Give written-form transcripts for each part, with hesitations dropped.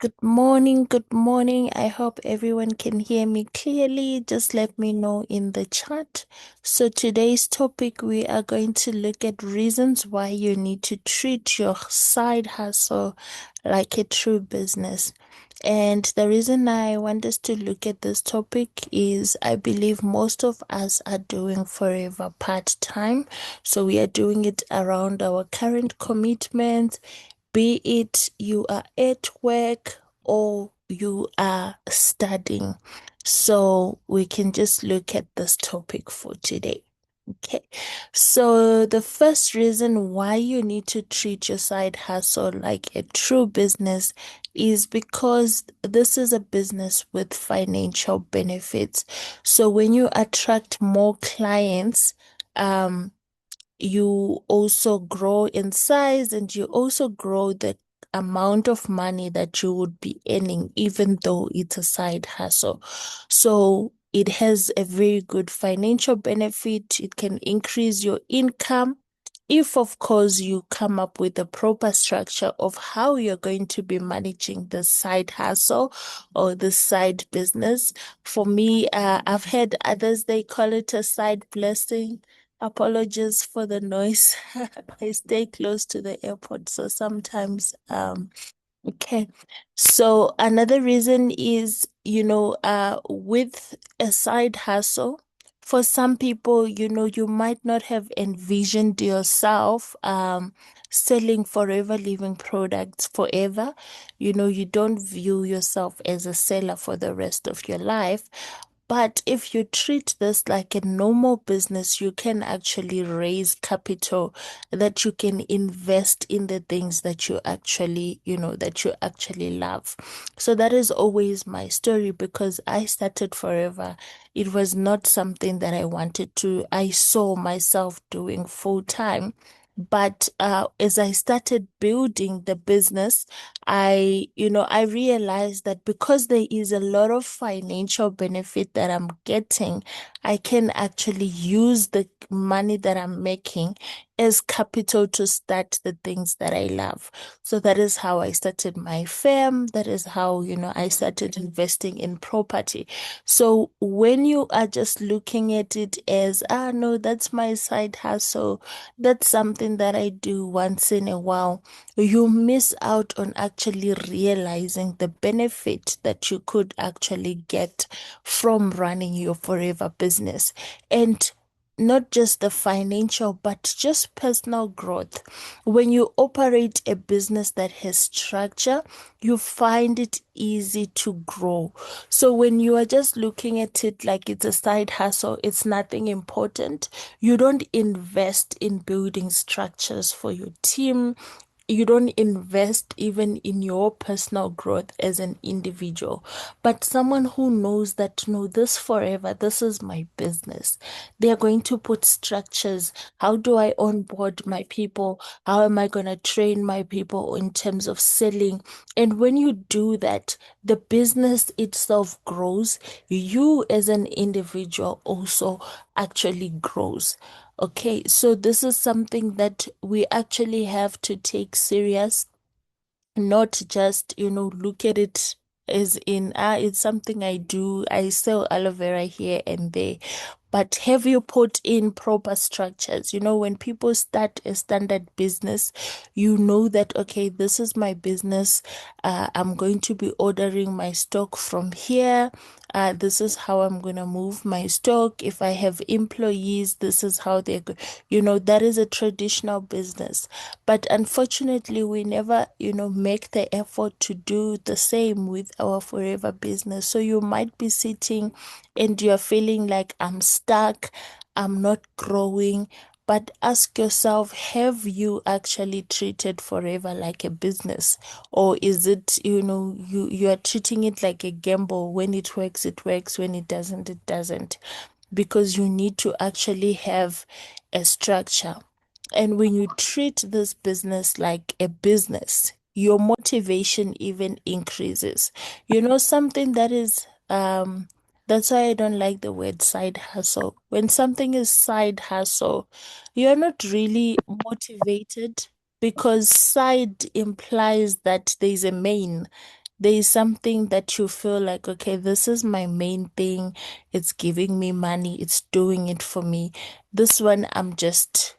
Good morning, good morning. I hope everyone can hear me clearly. Just let me know in the chat. So, today's topic, we are going to look at reasons why you need to treat your side hustle like a true business. And the reason I want us to look at this topic is I believe most of us are doing forever part time. So, we are doing it around our current commitments, be it you are at work or you are studying. So we can just look at this topic for today. Okay, so the first reason why you need to treat your side hustle like a true business is because this is a business with financial benefits. So when you attract more clients, um, you also grow in size and you also grow the amount of money that you would be earning, even though it's a side hustle. So it has a very good financial benefit. It can increase your income. If, of course, you come up with a proper structure of how you're going to be managing the side hustle or the side business. For me, I've had others, they call it a side blessing. Apologies for the noise. I stay close to the airport, so sometimes okay. So another reason is, with a side hustle, for some people, you might not have envisioned yourself selling forever living products forever. You don't view yourself as a seller for the rest of your life. But if you treat this like a normal business, you can actually raise capital that you can invest in the things that you actually love. So that is always my story because I started forever. It was not something that I wanted to, I saw myself doing full time. But as I started building the business, I realized that because there is a lot of financial benefit that I'm getting, I can actually use the money that I'm making as capital to start the things that I love. So that is how I started my firm. That is how, I started investing in property. So when you are just looking at it as, no, that's my side hustle, that's something that I do once in a while, you miss out on actually realizing the benefit that you could actually get from running your forever business. And not just the financial, but just personal growth. When you operate a business that has structure, you find it easy to grow. So when you are just looking at it like it's a side hustle, it's nothing important. You don't invest in building structures for your team. You don't invest even in your personal growth as an individual, but someone who knows that, no, this forever, this is my business. They are going to put structures. How do I onboard my people? How am I going to train my people in terms of selling? And when you do that, the business itself grows. You as an individual also actually grows. Okay, so this is something that we actually have to take serious, not just, look at it as in, it's something I do. I sell aloe vera here and there. But have you put in proper structures? When people start a standard business, you know that, okay, this is my business. I'm going to be ordering my stock from here. This is how I'm going to move my stock. If I have employees, this is how they're going. That is a traditional business. But unfortunately, we never, make the effort to do the same with our forever business. So you might be sitting and you're feeling like I'm stuck, I'm not growing. But ask yourself, have you actually treated forever like a business? Or is it, you are treating it like a gamble. When it works. When it doesn't, it doesn't. Because you need to actually have a structure. And when you treat this business like a business, your motivation even increases. Something that is, that's why I don't like the word side hustle. When something is side hustle, you're not really motivated because side implies that there's a main. there is something that you feel like, okay, this is my main thing. It's giving me money. It's doing it for me. This one, I'm just,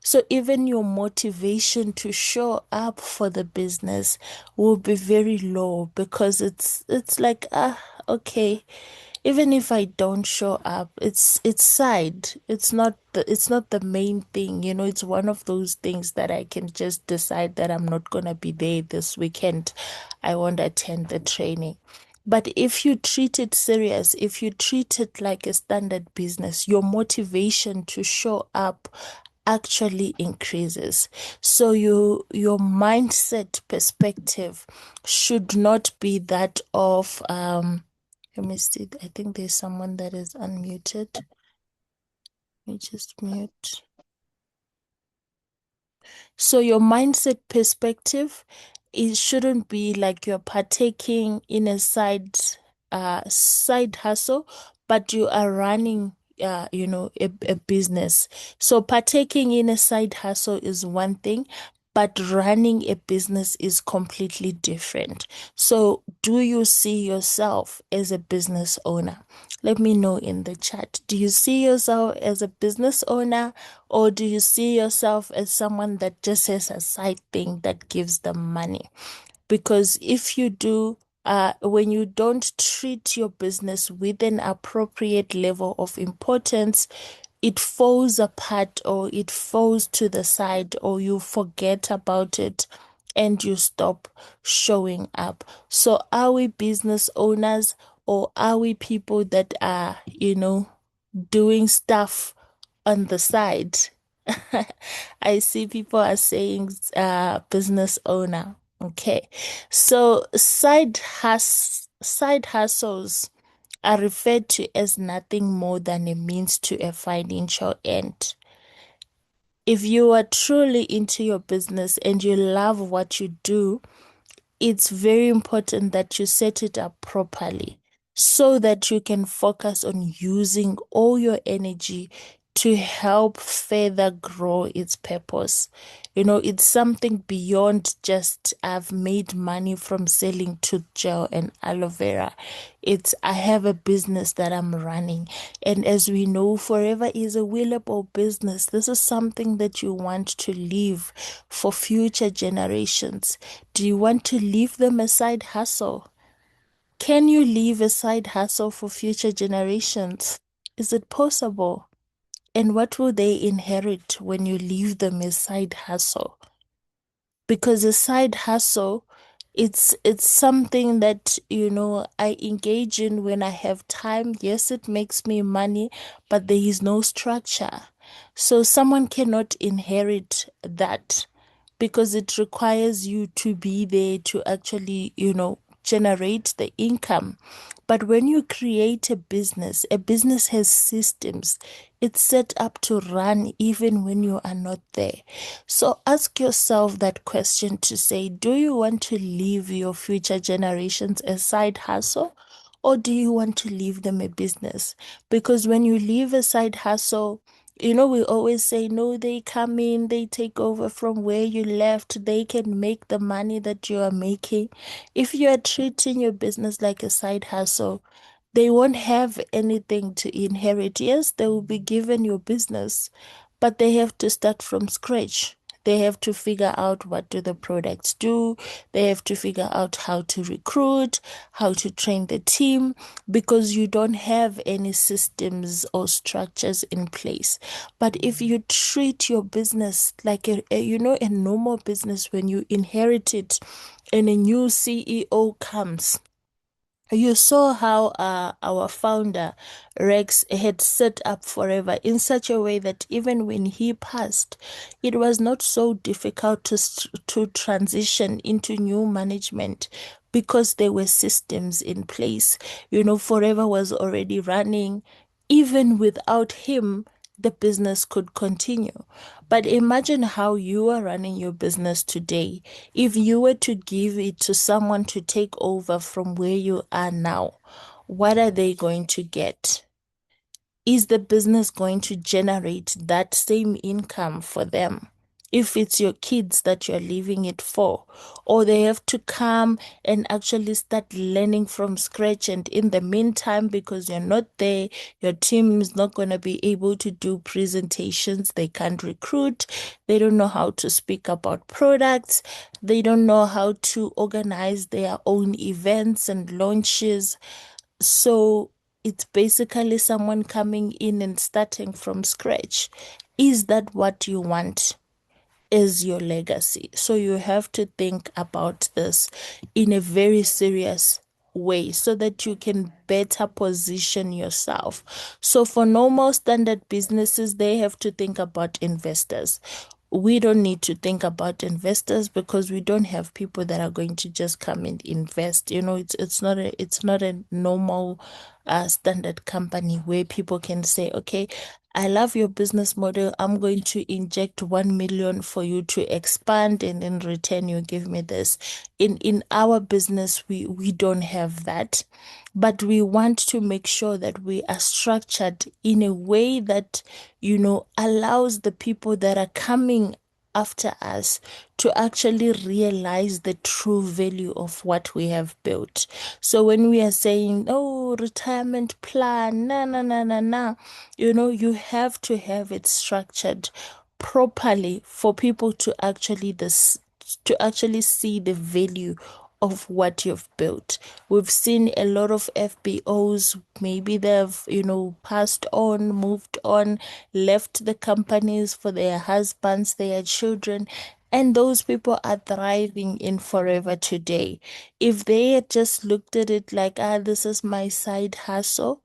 so even your motivation to show up for the business will be very low because it's like, okay, even if I don't show up, it's side. It's not the main thing. It's one of those things that I can just decide that I'm not gonna be there this weekend. I won't attend the training. But if you treat it serious, if you treat it like a standard business, your motivation to show up actually increases. So your mindset perspective should not be that of let me see. I think there's someone that is unmuted. Let me just mute. So your mindset perspective, it shouldn't be like you're partaking in a side hustle, but you are running a business. So partaking in a side hustle is one thing, but running a business is completely different. So do you see yourself as a business owner? Let me know in the chat. Do you see yourself as a business owner? Or do you see yourself as someone that just has a side thing that gives them money? Because if you do, when you don't treat your business with an appropriate level of importance, it falls apart or it falls to the side or you forget about it and you stop showing up. So are we business owners or are we people that are, doing stuff on the side? I see people are saying business owner. Okay. So side hustles are referred to as nothing more than a means to a financial end. If you are truly into your business and you love what you do, it's very important that you set it up properly so that you can focus on using all your energy to help further grow its purpose. It's something beyond just I've made money from selling tooth gel and aloe vera. It's I have a business that I'm running. And as we know, forever is a willable business. This is something that you want to leave for future generations. Do you want to leave them a side hustle? Can you leave a side hustle for future generations? Is it possible? And what will they inherit when you leave them a side hustle? Because a side hustle, it's something that I engage in when I have time. Yes, it makes me money, but there is no structure. So someone cannot inherit that because it requires you to be there to actually generate the income. But when you create a business has systems. It's set up to run even when you are not there. So ask yourself that question to say, do you want to leave your future generations a side hustle? Or do you want to leave them a business? Because when you leave a side hustle, we always say, no, they come in, they take over from where you left, they can make the money that you are making. If you are treating your business like a side hustle, they won't have anything to inherit. Yes, they will be given your business, but they have to start from scratch. They have to figure out what do the products do. They have to figure out how to recruit, how to train the team, because you don't have any systems or structures in place. But if you treat your business like a normal business, when you inherit it and a new CEO comes, you saw how our founder Rex had set up Forever in such a way that even when he passed, it was not so difficult to transition into new management because there were systems in place. Forever was already running. Even without him, the business could continue. But imagine how you are running your business today. If you were to give it to someone to take over from where you are now, what are they going to get? Is the business going to generate that same income for them? if it's your kids that you're leaving it for, or they have to come and actually start learning from scratch. And in the meantime, because you're not there, your team is not going to be able to do presentations. They can't recruit. They don't know how to speak about products. They don't know how to organize their own events and launches. So it's basically someone coming in and starting from scratch. Is that what you want as your legacy? So you have to think about this in a very serious way so that you can better position yourself. So for normal standard businesses, they have to think about investors. We don't need to think about investors because we don't have people that are going to just come and invest. It's not a normal standard company where people can say, okay, I love your business model. I'm going to inject 1 million for you to expand, and in return you give me this. In our business, we don't have that. But we want to make sure that we are structured in a way that, allows the people that are coming after us to actually realize the true value of what we have built. So when we are saying, oh, retirement plan, na na na na na, you have to have it structured properly for people to actually see the value of what you've built. We've seen a lot of FBOs, maybe they've, passed on, moved on, left the companies for their husbands, their children, and those people are thriving in Forever today. If they had just looked at it like, this is my side hustle,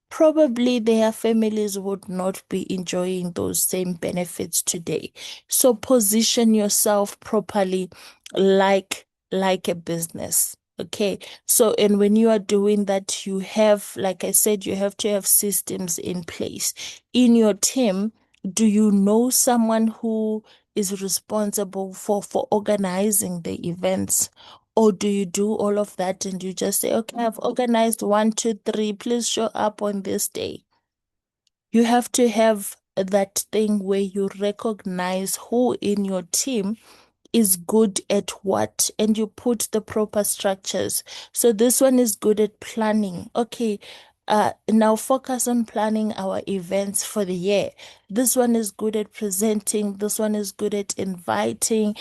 probably their families would not be enjoying those same benefits today. So position yourself properly like a business. Okay. So, and when you are doing that, you have, like I said, you have to have systems in place. In your team, do you know someone who is responsible for organizing the events? Or do you do all of that and you just say, okay, I've organized one, two, three, please show up on this day? You have to have that thing where you recognize who in your team is good at what, and you put the proper structures. So this one is good at planning. Okay, now focus on planning our events for the year. This one is good at presenting. This one is good at inviting.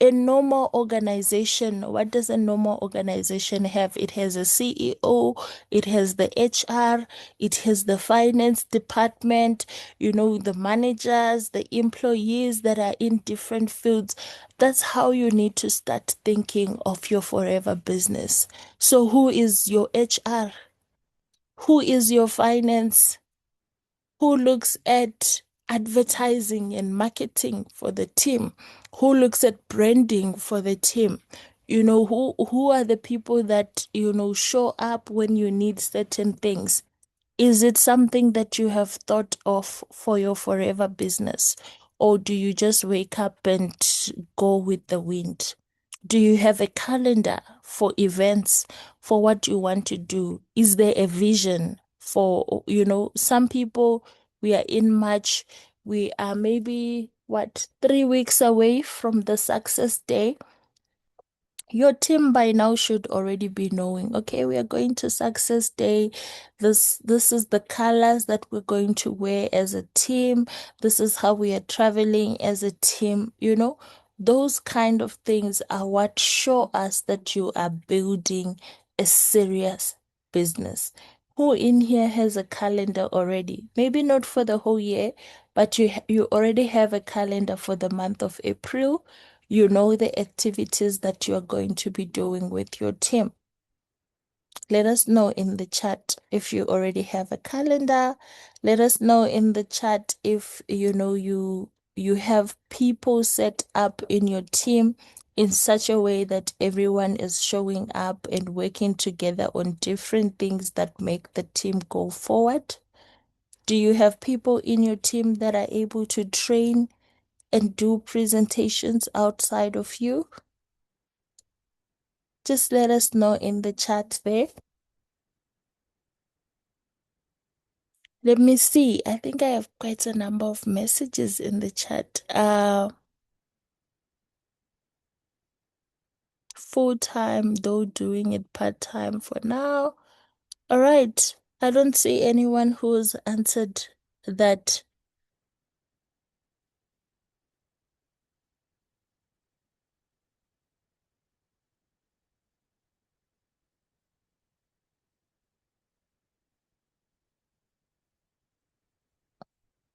A normal organization, what does a normal organization have? It has a CEO, it has the HR, it has the finance department, the managers, the employees that are in different fields. That's how you need to start thinking of your forever business. So, who is your HR? Who is your finance? Who looks at advertising and marketing for the team? Who looks at branding for the team? Who are the people that, show up when you need certain things? Is it something that you have thought of for your forever business? Or do you just wake up and go with the wind? Do you have a calendar for events, for what you want to do? Is there a vision for, some people, we are in March, we are maybe, 3 weeks away from the success day. Your team by now should already be knowing, okay, we are going to Success Day. This is the colors that we're going to wear as a team. This is how we are traveling as a team. Those kind of things are what show us that you are building a serious business. Who in here has a calendar already? Maybe not for the whole year, but you already have a calendar for the month of April. You know the activities that you are going to be doing with your team. Let us know in the chat if you already have a calendar. Let us know in the chat if you have people set up in your team in such a way that everyone is showing up and working together on different things that make the team go forward. Do you have people in your team that are able to train and do presentations outside of you? Just let us know in the chat there. Let me see. I think I have quite a number of messages in the chat. Full time, though doing it part time for now. All right. I don't see anyone who's answered that.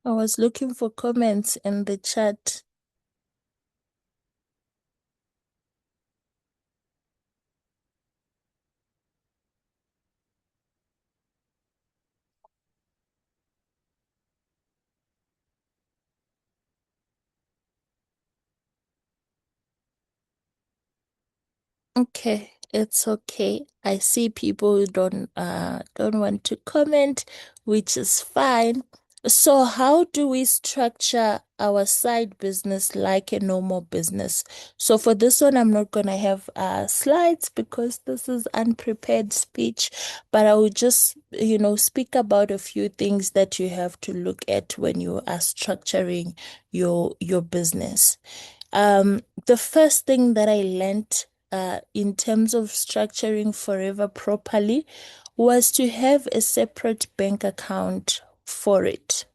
I was looking for comments in the chat. Okay, it's okay. I see people who don't want to comment, which is fine. So how do we structure our side business like a normal business? So for this one, I'm not gonna have slides because this is unprepared speech, but I will just, speak about a few things that you have to look at when you are structuring your business. The first thing that I learned in terms of structuring Forever properly was to have a separate bank account for it.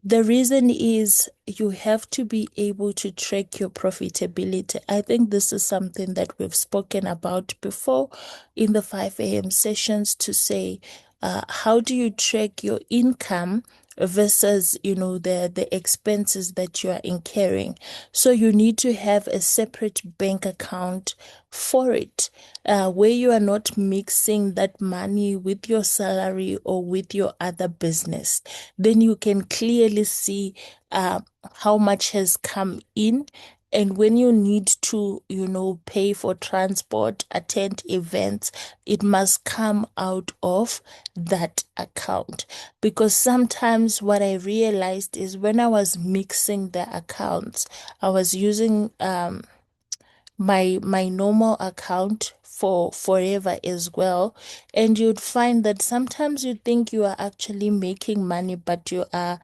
The reason is you have to be able to track your profitability. I think this is something that we've spoken about before in the 5 a.m. sessions to say, how do you track your income versus, the expenses that you are incurring? So you need to have a separate bank account for it, where you are not mixing that money with your salary or with your other business. Then you can clearly see how much has come in. And when you need to, pay for transport, attend events, it must come out of that account. Because sometimes what I realized is when I was mixing the accounts, I was using my normal account for forever as well, and you'd find that sometimes you think you are actually making money, but you are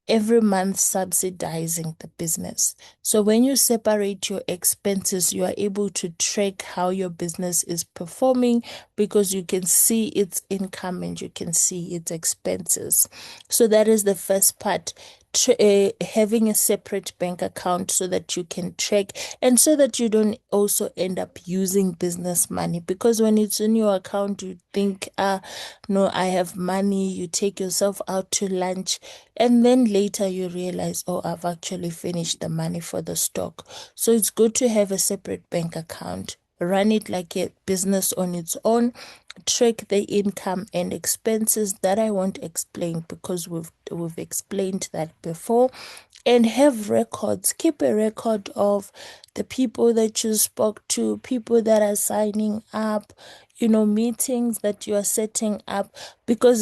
every month subsidizing the business. So when you separate your expenses, you are able to track how your business is performing because you can see its income and you can see its expenses. So that is the first part. Having a separate bank account so that you can track and so that you don't also end up using business money, because when it's in your account you think, no, I have money. You take yourself out to lunch and then later you realize, oh, I've actually finished the money for the stock. So it's good to have a separate bank account, run it like a business on its own, track the income and expenses. That I won't explain because we've explained that before. And have records. Keep a record of the people that you spoke to, people that are signing up, meetings that you are setting up, because